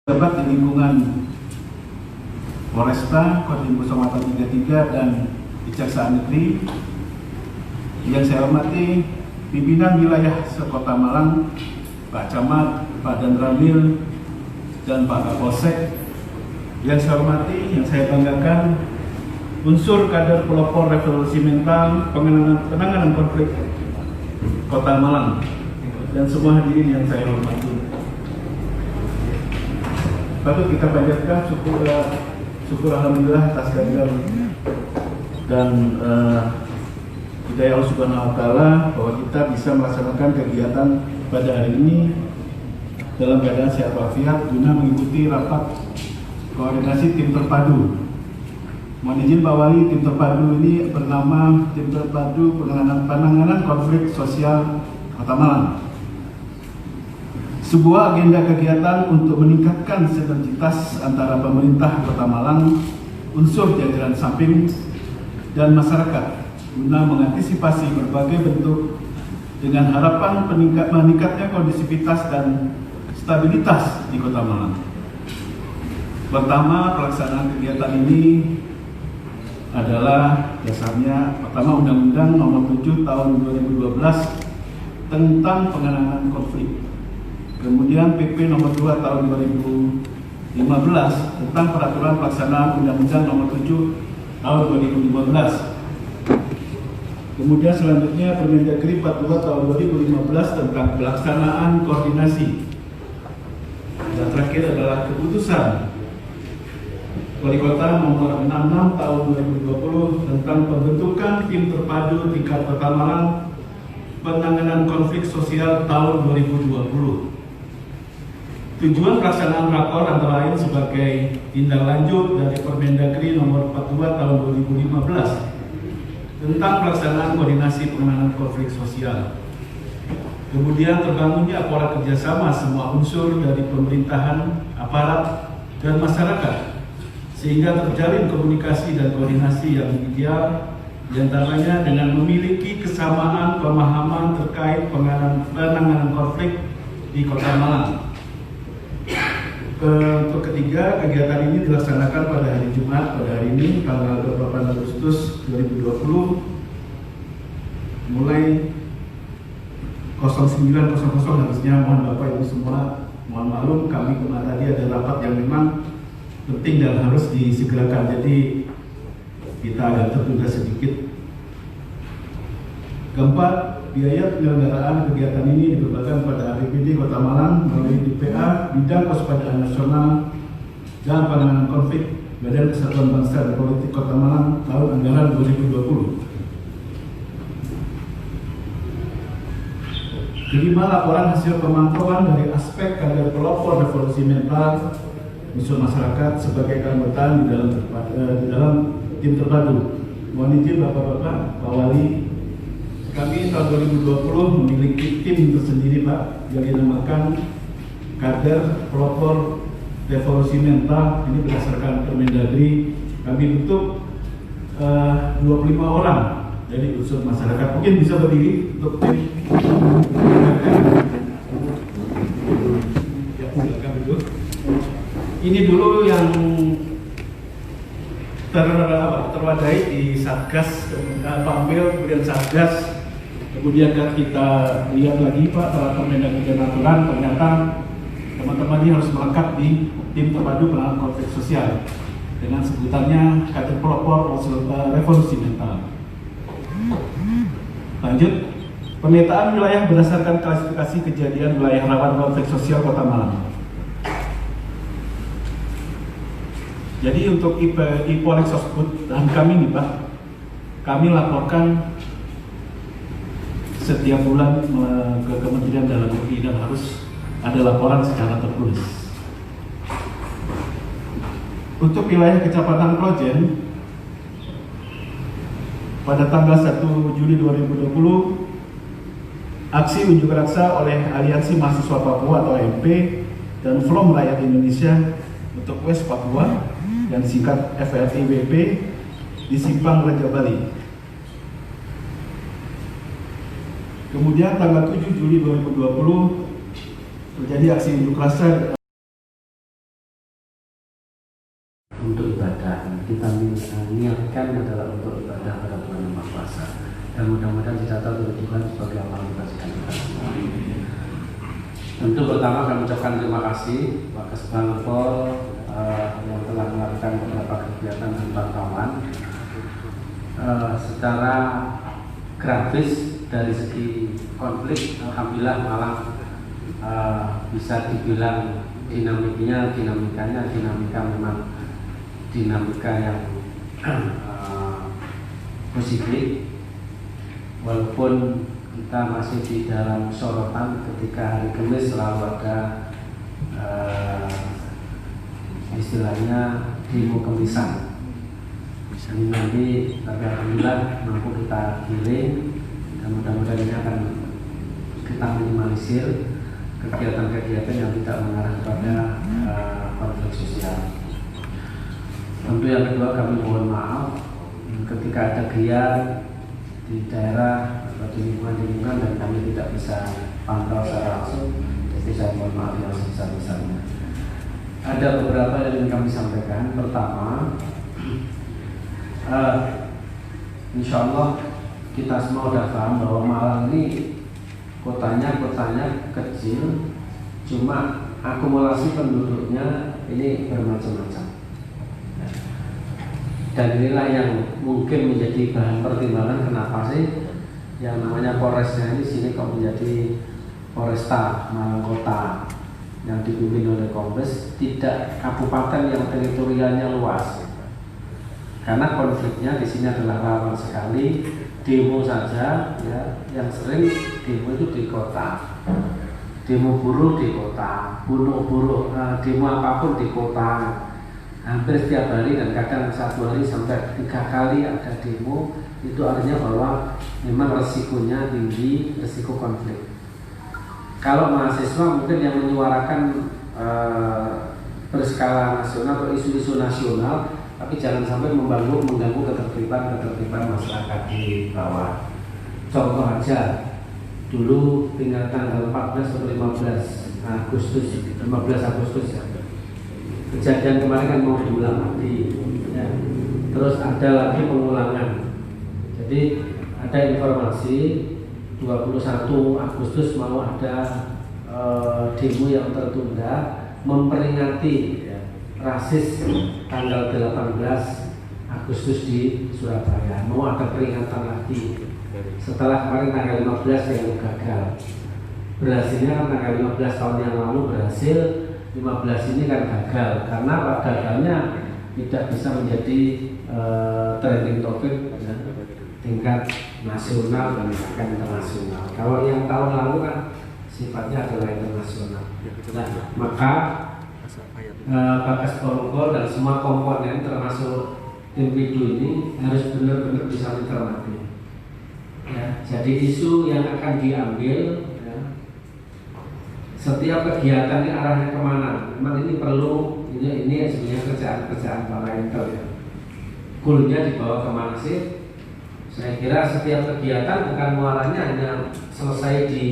Jabat di lingkungan Polresta, Kodim Kecamatan 33 dan Kejaksaan Negeri. Yang saya hormati pimpinan wilayah Sekota Malang, Pak Camat, Pak Danramil, dan Pak Kapolsek. Yang saya hormati, yang saya banggakan, unsur kader pelopor revolusi mental penanganan konflik Kota Malang, dan semua hadirin yang saya hormati. Patut kita panjatkan syukur alhamdulillah atas kehadiran dan hidayah Allah Subhanahu wa Ta'ala bahwa kita bisa melaksanakan kegiatan pada hari ini dalam keadaan sehat walafiat guna mengikuti rapat koordinasi tim terpadu. Mohon izin Pak Wali, tim terpadu ini bernama Tim Terpadu Penanganan Konflik Sosial Kota Malang. Sebuah agenda kegiatan untuk meningkatkan sinergitas antara pemerintah Kota Malang, unsur jajaran samping, dan masyarakat guna mengantisipasi berbagai bentuk dengan harapan meningkatnya kondisivitas dan stabilitas di Kota Malang. Pertama, pelaksanaan kegiatan ini adalah dasarnya pertama Undang-Undang Nomor 7 Tahun 2012 tentang penanganan konflik. Kemudian PP Nomor 2 Tahun 2015 tentang Peraturan Pelaksanaan Undang-Undang Nomor 7 Tahun 2015. Kemudian selanjutnya Permendagri 42 Tahun 2015 tentang pelaksanaan koordinasi. Dan terakhir adalah keputusan Wali Kota Nomor 66 Tahun 2020 tentang pembentukan tim terpadu tingkat Kota Malang penanganan konflik sosial tahun 2020. Tujuan pelaksanaan rakor antara lain sebagai tindak lanjut dari Permendagri Nomor 42 Tahun 2015 tentang pelaksanaan koordinasi penanganan konflik sosial. Kemudian terbangunnya pola kerjasama semua unsur dari pemerintahan, aparat, dan masyarakat, sehingga terjalin komunikasi dan koordinasi yang ideal, diantaranya dengan memiliki kesamaan pemahaman terkait penanganan konflik di Kota Malang. Untuk ketiga, kegiatan ini dilaksanakan pada hari Jumat pada hari ini tanggal 28 Agustus 2020 mulai 09.00 harusnya. Mohon Bapak Ibu semua mohon maklum, kami kemarin tadi ada rapat yang memang penting dan harus disegerakan, jadi kita agak tertunda sedikit. Keempat, biaya penyelenggaraan kegiatan ini dibebankan pada APBD Kota Malang melalui DPA Bidang Kewaspadaan Nasional dan Penanganan Konflik Badan Kesatuan Bangsa dan Politik Kota Malang tahun anggaran 2020. Kelima, laporan hasil pemantauan dari aspek kader pelopor revolusi mental unsur masyarakat sebagai keanggotaan di dalam tim terpadu. Mohon izin Bapak-Bapak, Pak Wali, kami tahun 2020 memiliki tim tersendiri Pak yang dinamakan kader pelopor revolusi mental. Ini berdasarkan Permendagri. Kami bentuk 25 orang dari unsur masyarakat. Mungkin bisa berdiri untuk tim. Ya, silakan duduk. Ini dulu yang terwadai di Satgas, Pambil, kemudian Satgas. Kemudian kita lihat lagi Pak, setelah Permendagri dan aturan, ternyata teman-teman ini harus melengkap di tim terpadu penanganan konflik sosial dengan sebutannya kader pelopor revolusi mental. Lanjut, pemetaan wilayah berdasarkan klasifikasi kejadian wilayah rawan konflik sosial Kota Malang. Jadi untuk IPOLEX Sosbud dan kami nih Pak, kami laporkan setiap bulan ke Kementerian Dalam Negeri dan harus ada laporan secara tertulis. Untuk wilayah Kecamatan Klojen, pada tanggal 1 Juli 2020, aksi unjuk rasa oleh Aliansi Mahasiswa Papua atau AMP dan Forum Rakyat Indonesia untuk West Papua yang disingkat FRIWP di Simpang Raja Bali. Kemudian tanggal 7 Juli 2020 terjadi aksi unjuk rasa niatkan adalah untuk ibadah pada bulan Ramadan puasa, dan mudah-mudahan dicatat oleh Tuhan sebagai amal kebajikan kita semua. Tentu pertama kami ucapkan terima kasih Pak Kesbangpol yang telah melakukan beberapa kegiatan dan pantauan secara grafis. Dari segi konflik, alhamdulillah malah bisa dibilang dinamikanya memang dinamika yang positif, walaupun kita masih di dalam sorotan ketika hari Kamis selalu ada istilahnya demo kemisan. Ini nanti tapi alhamdulillah mampu kita giring, dan mudah-mudahan ini akan kita minimalisir kegiatan-kegiatan yang tidak mengarah kepada konflik sosial. Tentu yang kedua, kami mohon maaf ketika ada geliat di daerah atau di lingkungan dan kami tidak bisa pantau secara langsung, jadi saya mohon maaf yang sebesar-besarnya. Ada beberapa yang ingin kami sampaikan. Pertama, insya Allah kita semua sudah paham bahwa Malang ini kotanya kecil, cuma akumulasi penduduknya ini bermacam-macam. Dan inilah yang mungkin menjadi bahan pertimbangan kenapa sih yang namanya Polresnya ini sini kok menjadi Polresta Malang Kota yang dipimpin oleh Kombes, tidak kabupaten yang teritorialnya luas. Karena konfliknya di sini adalah rawan sekali. Demo saja ya, yang sering demo itu di kota. Demo buruh di kota, buruh demo apapun di kota. Hampir setiap hari dan kadang satu hari sampai 3 kali ada demo. Itu artinya bahwa memang resikonya tinggi, resiko konflik. Kalau mahasiswa mungkin yang menyuarakan berskala nasional atau isu-isu nasional, tapi jangan sampai mengganggu ketertiban masyarakat di bawah. Contoh aja, dulu tinggal tanggal 14 atau 15 Agustus ya. Kejadian kemarin kan mau diulang lagi ya. Terus ada lagi pengulangan. Jadi ada informasi 21 Agustus mau ada demo yang tertunda memperingati rasis tanggal 18 Agustus di Surabaya. Mau ada peringatan lagi setelah kemarin tanggal 15 yang gagal. Berhasilnya kan tanggal 15 tahun yang lalu berhasil, 15 ini kan gagal karena gagalnya tidak bisa menjadi trending topic ya, tingkat nasional dan bahkan internasional. Kalau yang tahun lalu kan sifatnya adalah internasional. Nah, maka Pak Kesbangpol dan semua komponen termasuk tim Pidu ini harus benar-benar bisa mencermati. Ya, jadi isu yang akan diambil, ya, setiap kegiatan ini arahnya kemana? Memang ini perlu, ini sebenarnya kerjaan para intel ya. Goalnya dibawa kemana sih? Saya kira setiap kegiatan bukan muaranya hanya selesai di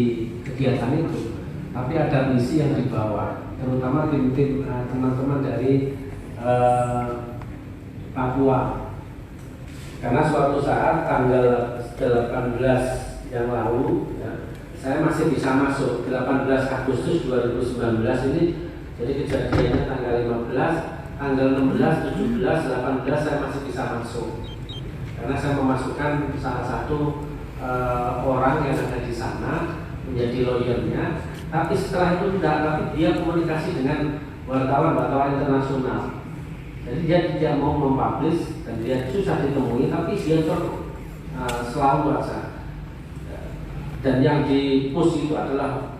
kegiatan itu, tapi ada misi yang dibawa. Terutama tim-tim teman-teman dari Papua, karena suatu saat tanggal 18 yang lalu ya, saya masih bisa masuk 18 Agustus 2019 ini. Jadi kejadiannya tanggal 15, tanggal 16, 17, 18 saya masih bisa masuk karena saya memasukkan salah satu orang yang ada di sana menjadi lawyernya. Tapi setelah itu tapi dia komunikasi dengan wartawan internasional. Jadi dia tidak mau mempublish dan dia susah ditemui, tapi dia selalu aja. Dan yang di-push itu adalah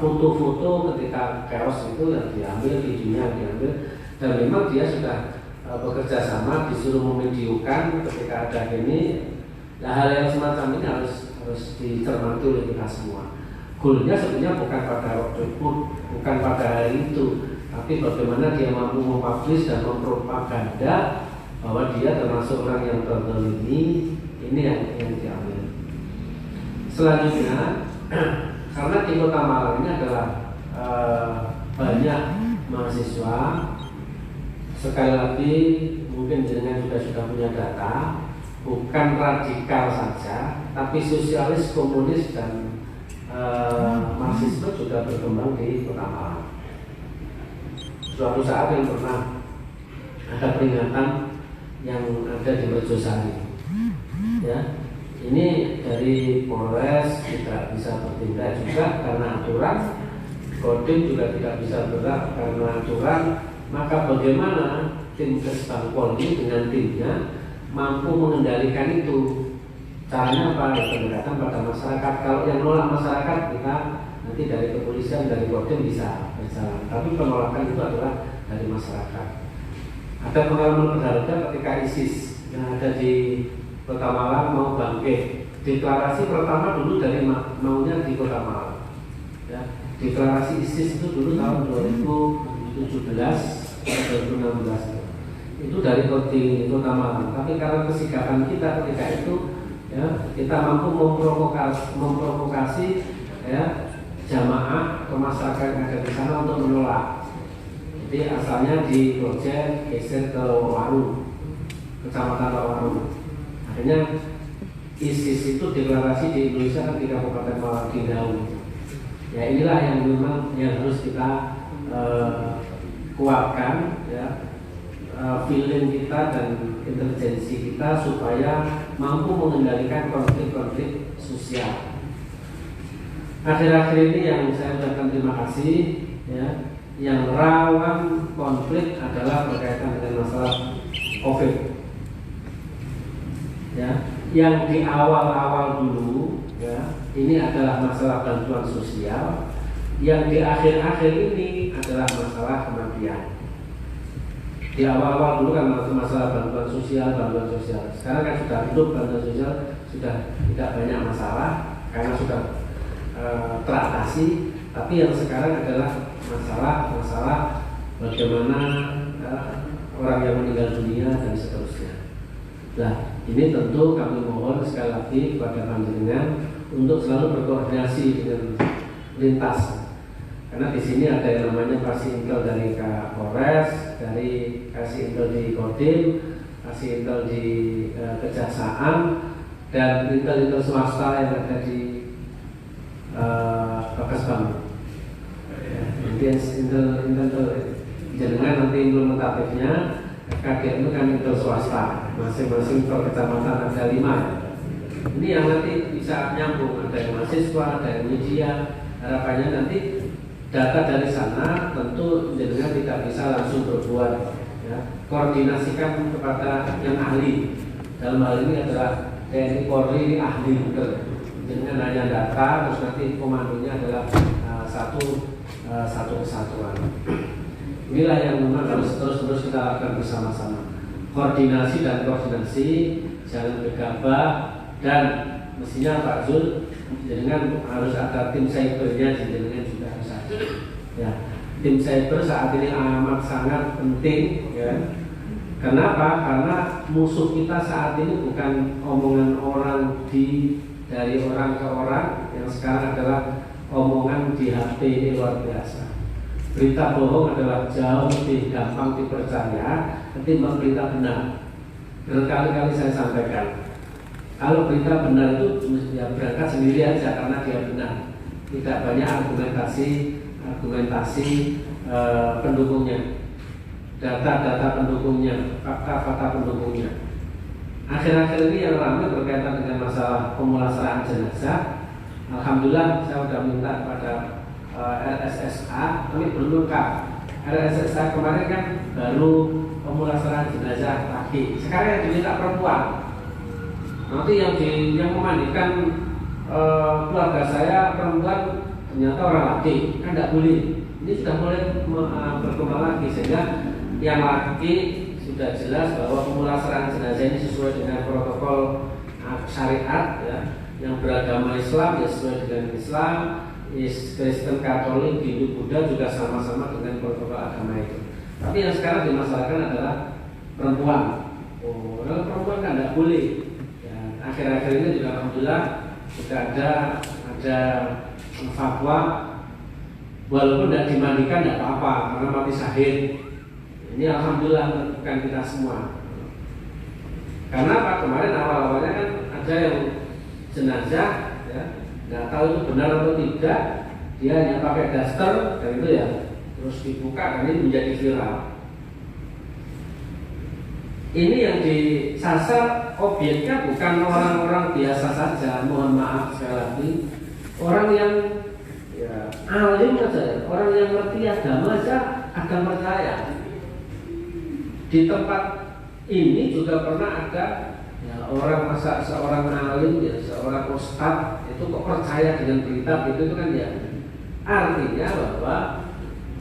foto-foto ketika chaos itu yang diambil, videonya yang diambil. Dan memang dia sudah bekerja sama, disuruh memvideokan ketika ada ini. Nah, hal yang semacam ini harus dicermati oleh kita semua. Goalnya sebenarnya bukan pada waktu itu, bukan pada hari itu, tapi bagaimana dia mampu mempublish dan mempropaganda bahwa dia termasuk orang yang terteliti. Ini yang diambil. Selanjutnya, karena di Kota Malang ini adalah banyak mahasiswa, sekali lagi mungkin jenengan juga sudah punya data, bukan radikal saja, tapi sosialis, komunis dan Marxisme juga berkembang di Kota Malang. Suatu saat yang pernah ada peringatan yang ada di Merjosari, ya, ini dari Polres tidak bisa bertindak juga karena aturan, Kodim juga tidak bisa bergerak karena aturan. Maka bagaimana tim Kesbang Polri dengan timnya mampu mengendalikan itu? Caranya apa? Pendekatan pada masyarakat. Kalau yang nolak masyarakat, kita nanti dari kepolisian, dari Kodim bisa berjalan. Tapi penolakan itu adalah dari masyarakat. Ada pengalaman berharga ketika ISIS yang ada di Kota Malang mau bangkit. Deklarasi pertama dulu dari maunya di Kota Malang. Ya, deklarasi ISIS itu dulu tahun 2017 atau 2016 itu dari Kota Malang. Tapi karena kesigapan kita ketika itu, ya, kita mampu memprovokasi ya, jamaah atau masyarakat yang ada di sana untuk menolak. Jadi asalnya di Projen geser ke Waru, Kecamatan Waru. Akhirnya ISIS itu deklarasi di Indonesia kan di Kabupaten Malang Dindau. Ya inilah yang memang yang harus kita kuatkan, ya, feeling kita dan intelijensi kita supaya mampu mengendalikan konflik-konflik sosial. Akhir-akhir ini yang saya ucapkan terima kasih, ya, yang rawan konflik adalah berkaitan dengan masalah COVID. Ya, yang di awal-awal dulu, ya, ini adalah masalah bantuan sosial. Yang di akhir-akhir ini adalah masalah kematian. Di awal-awal dulu kan masalah bantuan sosial. Sekarang kan sudah hidup bantuan sosial, sudah tidak banyak masalah karena sudah teratasi. Tapi yang sekarang adalah masalah bagaimana orang yang meninggal dunia dan seterusnya. Nah, ini tentu kami mohon sekali lagi kepada panjenengan untuk selalu berkoordinasi dengan lintas. Karena di sini ada yang namanya kasih intel dari Kapolres, dari kasih intel di Kodim, kasih intel di Kejaksaan, dan intel swasta yang ada di Kesbang. Nanti intel jenengan nanti implementatifnya KGM itu kan intel swasta, masing-masing per kecamatan ada 5. Ini yang nanti bisa nyambung, ada yang mahasiswa, ada yang media. Harapannya nanti data dari sana tentu jenengan tidak bisa langsung berbuat, ya. Koordinasikan kepada yang ahli. Dalam hal ini adalah TNI Polri, ini ahli betul. Jenengan hanya data, terus nanti komandonya adalah satu kesatuan. Inilah yang memang harus terus kita lakukan bersama-sama. Koordinasi, jangan gegabah, dan mestinya Pak Zul, jenengan harus ada tim cybernya, jenengan juga harus ada. Ya, tim cyber saat ini amat sangat penting, ya. Kenapa? Karena musuh kita saat ini bukan omongan orang dari orang ke orang, yang sekarang adalah omongan di HP ini luar biasa. Berita bohong adalah jauh lebih gampang dipercaya ketimbang berita benar. Berkali-kali saya sampaikan, kalau berita benar itu ya berangkat sendiri aja karena dia benar. Tidak banyak argumentasi pendukungnya, data-data pendukungnya, fakta-fakta pendukungnya. Akhir-akhir ini yang ramai berkaitan dengan masalah pemulasaraan jenazah. Alhamdulillah saya sudah minta kepada RSSA, tapi belum lengkap. RSSA kemarin kan baru pemulasaraan jenazah laki. Sekarang yang diminta perempuan. Nanti yang memandikan keluarga saya perempuan ternyata orang laki, kan tidak boleh. Ini sudah mulai berkembang lagi, sehingga yang laki sudah jelas bahwa pemulasaraan jenazah ini sesuai dengan protokol syariat, ya. Yang beragama Islam ya sesuai dengan Islam, Kristen, Katolik, Hindu, Buddha juga sama-sama dengan protokol agama itu. Tapi yang sekarang dimasalahkan adalah perempuan. Oh, kalau perempuan kan tidak boleh. Ya, akhir-akhir ini juga alhamdulillah sudah ada fatwa, walaupun tidak dimandikan tidak apa-apa karena mati syahid. Ini alhamdulillah bukan kita semua. Karena apa, kemarin awal-awalnya kan ada yang jenazah ya, nggak tahu itu benar atau tidak, dia hanya pakai daster dan itu ya terus dibuka dan ini menjadi viral. Ini yang disasar objeknya bukan orang-orang biasa saja, mohon maaf sekali lagi, orang yang ya, alim saja, orang yang ngerti agama saja akan percaya. Di tempat ini juga pernah ada ya, orang masa seorang alim ya, seorang ustadz itu kok percaya dengan berita itu kan ya, artinya bahwa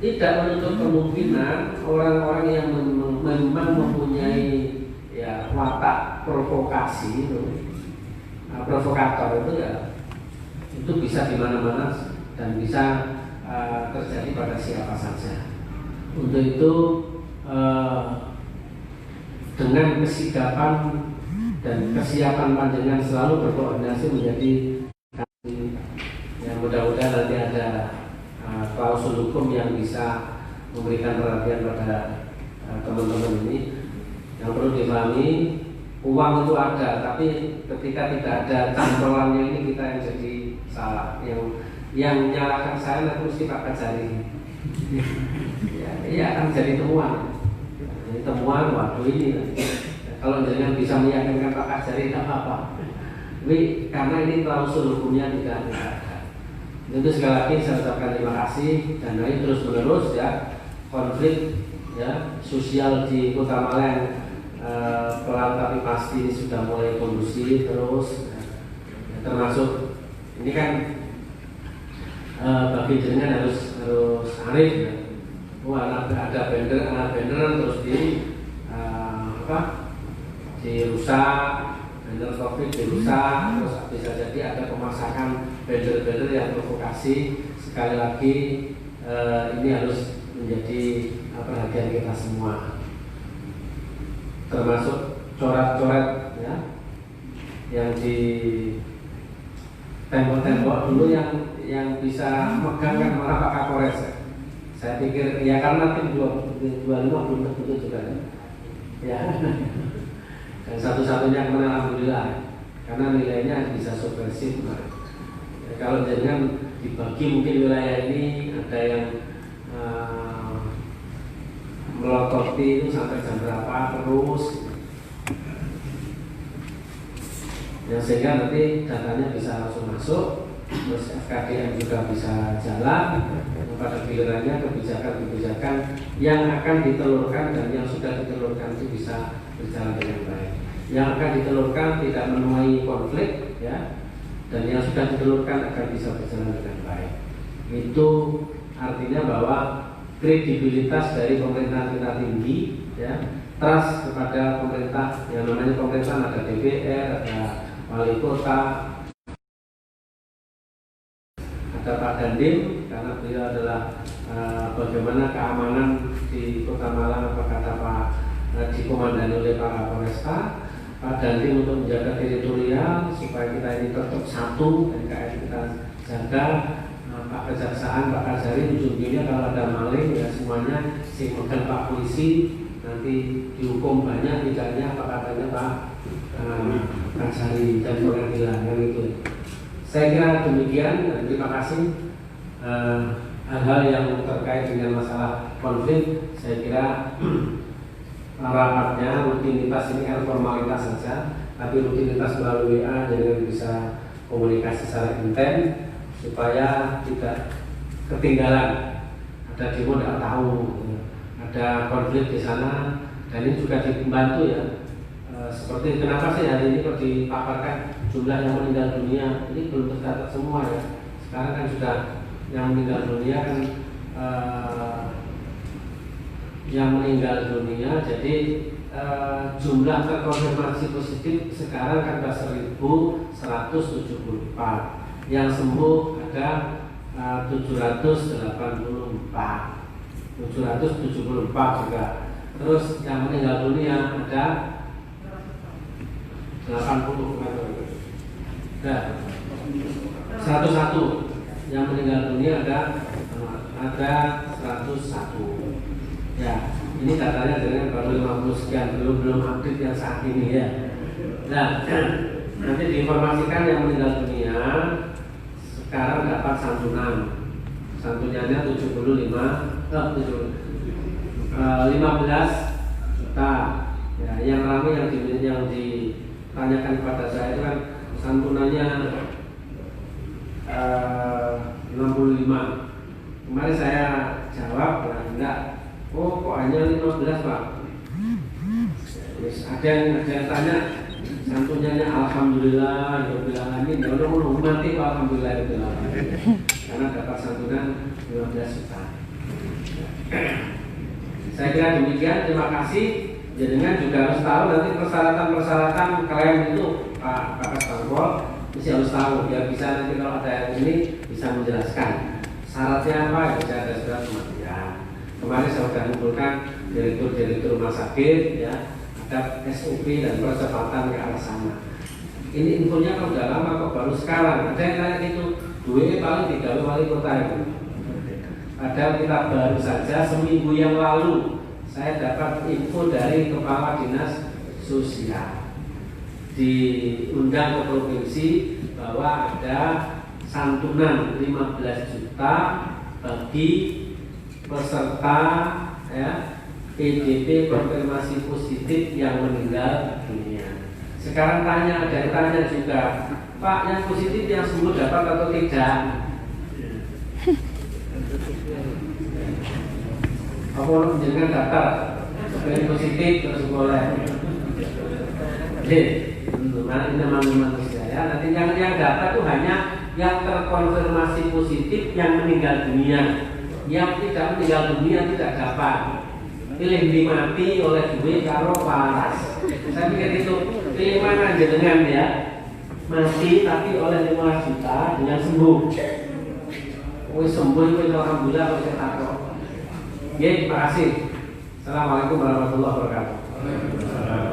tidak menutup kemungkinan orang-orang yang memang mempunyai ya watak provokasi itu, provokator itu ya, itu bisa di mana-mana dan bisa terjadi pada siapa saja. Untuk itu dengan kesigapan dan kesiapan panjenengan selalu berkoordinasi menjadi yang mudah-mudahan nanti ada klausul hukum yang bisa memberikan perhatian pada teman-teman ini. Yang perlu dipahami, uang itu ada, tapi ketika tidak ada cantolannya ini kita yang jadi salah. Yang menyalahkan saya nanti mesti pakai jari. Ya, akan jadi temuan. Jadi temuan, waduh ini. Kalau jangan bisa meyakinkan pakai jari tidak apa-apa. Tapi karena ini klausul hukumnya tidak ada. Itu sekali lagi saya ucapkan terima kasih dan ini terus menerus ya, konflik ya sosial di Kota Malang pelan tapi pasti sudah mulai kondusif terus ya, termasuk ini kan bagi jenengan harus arif ya. Ada banderan terus dirusak, banner COVID dirusak, terus bisa jadi ada pemasakan banner-banner yang provokasi. Sekali lagi ini harus menjadi perhatian kita semua, termasuk coret-coret ya, yang di tembok-tembok dulu yang bisa megang kan malah Pak Kapolres. Saya pikir ya karena tim 25 belum tentu juga ya. Dan satu-satunya kemana alhamdulillah karena nilainya bisa subversif. Ya, kalau jangan dibagi mungkin wilayah ini ada yang melototi itu sampai jam berapa terus ya, sehingga nanti datanya bisa langsung masuk, terus FKDM juga bisa jalan. Pada gilirannya kebijakan-kebijakan yang akan ditelurkan dan yang sudah ditelurkan itu bisa berjalan dengan baik. Yang akan ditelurkan tidak menuai konflik ya, dan yang sudah ditelurkan akan bisa berjalan dengan baik. Itu artinya bahwa kredibilitas dari pemerintah kita tinggi ya, trust kepada pemerintah, yang namanya pemerintah ada DPR, ada wali kota, ada Pak Dandim karena beliau adalah bagaimana keamanan di Kota Malang, apa kata Pak dikomandani oleh Pak Kapolresta, Pak Dandim untuk menjaga teritorial supaya kita ini tetap satu, NKRI kita jaga. Pak Kejaksaan, Pak Kajari ujung-ujungnya kalau ada maling ya semuanya si megang Pak Polisi nanti dihukum banyak, tidaknya apa katanya Pak Kajari dan pengadilan kan itu. Saya kira demikian dan terima kasih. Hal-hal yang terkait dengan masalah konflik saya kira rapatnya rutinitas ini kan formalitas saja, tapi rutinitas melalui WA jadi bisa komunikasi secara intens supaya tidak ketinggalan. Ada demo tidak tahu, ada konflik di sana, dan ini juga dibantu ya. Seperti kenapa sih hari ini kok dipaparkan jumlah yang meninggal dunia ini belum tercatat semua ya. Sekarang kan sudah yang meninggal dunia kan yang meninggal dunia, jadi jumlah terkonfirmasi positif sekarang kan 1.174. Yang sembuh ada 784 juga. Terus yang meninggal dunia ada 80 ada 101. Yang meninggal dunia ada 101 ya. Ini datanya dengan baru 50 sekian, belum update yang saat ini ya. Nah, nanti diinformasikan yang meninggal dunia sekarang dapat santunan. Santunannya 15 juta. Ya, yang ramai yang ditanyakan kepada saya itu kan santunannya 65. Kemarin saya jawab, enggak. Oh, kok hanya 15, Pak? Ada yang tanya santunannya alhamdulillah, alamin. Ya udah mau mati Pak, alhamdulillah alamin. Karena dapat santunan 15 juta. Saya kira demikian, terima kasih. Jenengan juga harus tahu nanti persyaratan klaim itu Pak Kakas Bangpol mesti harus tahu biar bisa nanti kalau ada yang ini bisa menjelaskan syaratnya apa ya, bisa ada surat kematian. Kemarin saya sudah kumpulkan direktur rumah sakit ya, ada SOP dan percepatan ke arah sana. Ini infonya kalau udah lama kok baru sekarang. Ada yang tanya gitu, duitnya paling 3 wali kota itu. Padahal kita baru saja seminggu yang lalu saya dapat info dari Kepala Dinas Sosial diundang ke provinsi bahwa ada santunan 15 juta bagi peserta ya, PDP konfirmasi positif yang meninggal dunia. Sekarang ada yang tanya juga, Pak, yang positif yang sembuh dapat atau tidak? Apa menunjukkan daftar yang positif terus boleh? Ini manusia ya. Nanti yang data itu hanya yang terkonfirmasi positif yang meninggal dunia. Yang tidak meninggal dunia tidak dapat. Pilih mati oleh duit karo paras. Saya pikir itu pilih mana jenengan ya? Mati tapi oleh 15 juta dengan sembuh. Sembuh itu alhamdulillah kalau saya takut. Ya, terima kasih. Assalamualaikum warahmatullahi wabarakatuh.